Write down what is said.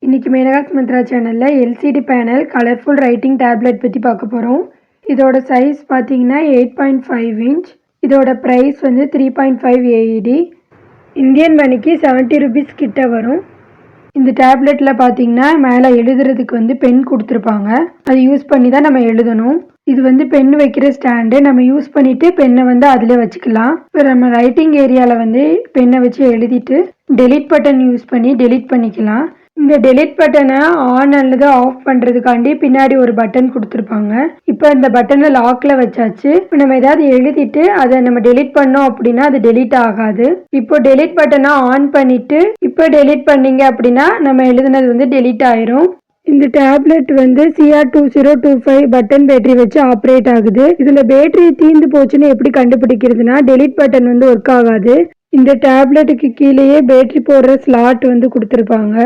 இன்னைக்கு மேனகாஸ் மந்த்ரா சேனல்ல LCD panel colourful writing tablet பற்றி பார்க்க போகிறோம். இதோட சைஸ் பார்த்தீங்கன்னா 8.5 இன்ச். இதோட ப்ரைஸ் வந்து 3.5 AED. இந்தியன் மணிக்கு 70 ருபீஸ் கிட்ட வரும். இந்த டேப்லெட்டில் பார்த்தீங்கன்னா மேலே எழுதுறதுக்கு வந்து பென் கொடுத்துருப்பாங்க. அதை யூஸ் பண்ணி தான் நம்ம எழுதணும். இது வந்து பென் வைக்கிற ஸ்டாண்டு. நம்ம யூஸ் பண்ணிவிட்டு பென்னை வந்து அதில் வச்சுக்கலாம். இப்போ நம்ம ரைட்டிங் ஏரியாவில் வந்து பென்னை வச்சு எழுதிட்டு டெலிட் பட்டன் யூஸ் பண்ணி டெலிட் பண்ணிக்கலாம். இந்த டெலிட் பட்டனை ஆன் அல்லது ஆஃப் பண்ணுறதுக்காண்டி பின்னாடி ஒரு பட்டன் கொடுத்துருப்பாங்க. இப்போ இந்த பட்டனை லாக்கில் வச்சாச்சு. இப்போ நம்ம ஏதாவது எழுதிட்டு அதை நம்ம டெலிட் பண்ணோம் அப்படின்னா அது டெலிட் ஆகாது. இப்போ டெலிட் பட்டனை ஆன் பண்ணிவிட்டு இப்போ டெலிட் பண்ணீங்க அப்படின்னா நம்ம எழுதுனது வந்து டெலிட் ஆயிரும். இந்த டேப்லெட் வந்து CR2025 பட்டன் பேட்டரி வச்சு ஆப்ரேட் ஆகுது. இதில் பேட்டரி தீர்ந்து போச்சுன்னு எப்படி கண்டுபிடிக்கிறதுனா டெலிட் பட்டன் வந்து ஒர்க் ஆகாது. இந்த டேப்லெட்டுக்கு கீழேயே பேட்டரி போடுற ஸ்லாட் வந்து கொடுத்துருப்பாங்க.